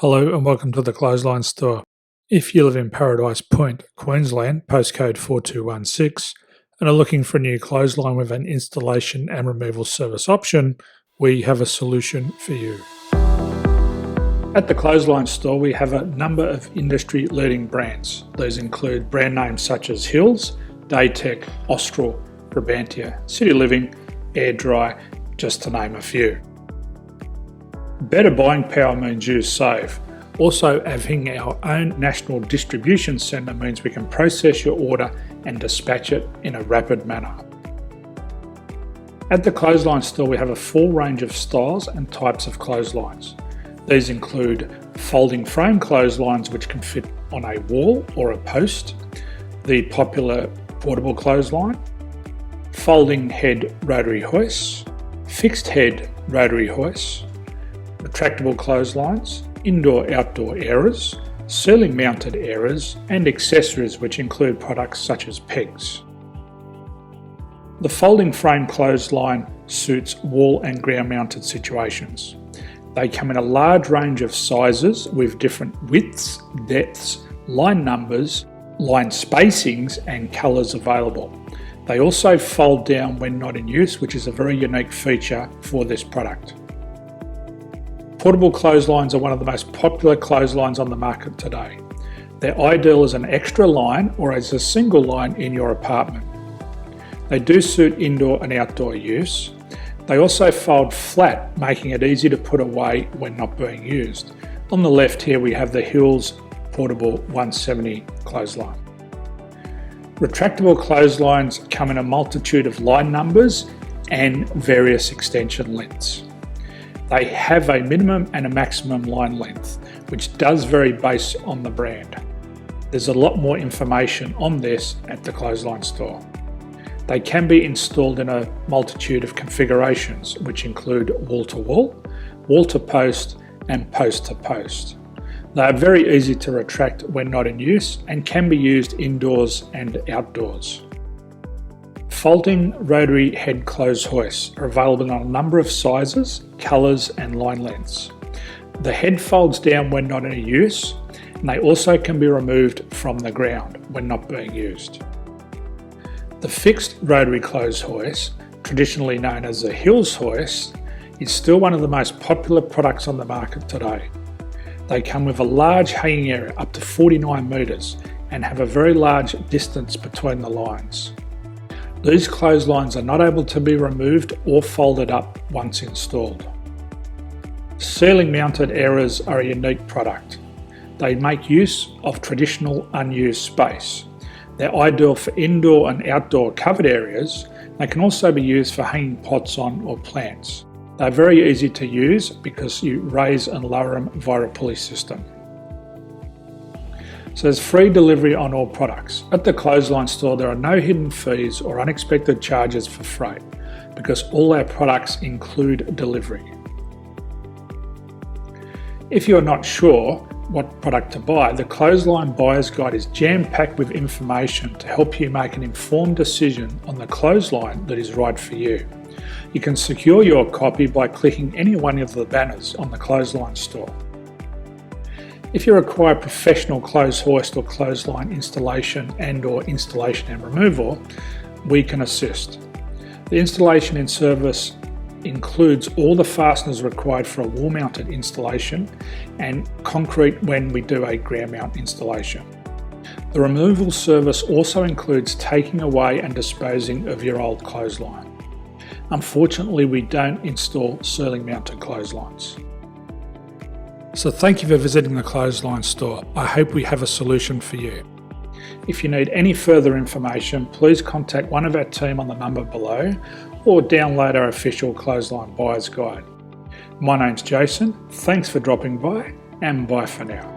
Hello and welcome to the Clothesline Store. If you live in Paradise Point, Queensland, postcode 4216, and are looking for a new clothesline with an installation and removal service option, we have a solution for you. At the Clothesline Store, we have a number of industry-leading brands. These include brand names such as Hills, Daytech, Austral, Brabantia, City Living, Air Dry, just to name a few. Better buying power means you save. Also, having our own national distribution centre means we can process your order and dispatch it in a rapid manner. At the Clothesline Store, we have a full range of styles and types of clotheslines. These include folding frame clotheslines which can fit on a wall or a post, the popular portable clothesline, folding head rotary hoists, fixed head rotary hoists, retractable clotheslines, indoor-outdoor airers, ceiling mounted airers, and accessories which include products such as pegs. The folding frame clothesline suits wall and ground mounted situations. They come in a large range of sizes with different widths, depths, line numbers, line spacings and colours available. They also fold down when not in use, which is a very unique feature for this product. Portable clotheslines are one of the most popular clotheslines on the market today. They're ideal as an extra line or as a single line in your apartment. They do suit indoor and outdoor use. They also fold flat, making it easy to put away when not being used. On the left here we have the Hills Portable 170 clothesline. Retractable clotheslines come in a multitude of line numbers and various extension lengths. They have a minimum and a maximum line length, which does vary based on the brand. There's a lot more information on this at the Clothesline Store. They can be installed in a multitude of configurations, which include wall-to-wall, wall-to-post, and post-to-post. They are very easy to retract when not in use and can be used indoors and outdoors. Folding rotary head clothes hoists are available in a number of sizes, colours and line lengths. The head folds down when not in use, and they also can be removed from the ground when not being used. The fixed rotary clothes hoist, traditionally known as the Hills hoist, is still one of the most popular products on the market today. They come with a large hanging area up to 49 metres and have a very large distance between the lines. These clotheslines are not able to be removed or folded up once installed. Ceiling mounted airers are a unique product. They make use of traditional unused space. They're ideal for indoor and outdoor covered areas. They can also be used for hanging pots on or plants. They're very easy to use because you raise and lower them via a pulley system. So there's free delivery on all products. At the Clothesline Store, there are no hidden fees or unexpected charges for freight because all our products include delivery. If you're not sure what product to buy, the Clothesline Buyer's Guide is jam-packed with information to help you make an informed decision on the clothesline that is right for you. You can secure your copy by clicking any one of the banners on the Clothesline Store. If you require professional clothes hoist or clothesline installation and/or installation and removal, we can assist. The installation and service includes all the fasteners required for a wall-mounted installation and concrete when we do a ground mount installation. The removal service also includes taking away and disposing of your old clothesline. Unfortunately, we don't install ceiling mounted clotheslines. So thank you for visiting the Clothesline Store. I hope we have a solution for you. If you need any further information, please contact one of our team on the number below or download our official Clothesline Buyer's Guide. My name's Jason, thanks for dropping by and bye for now.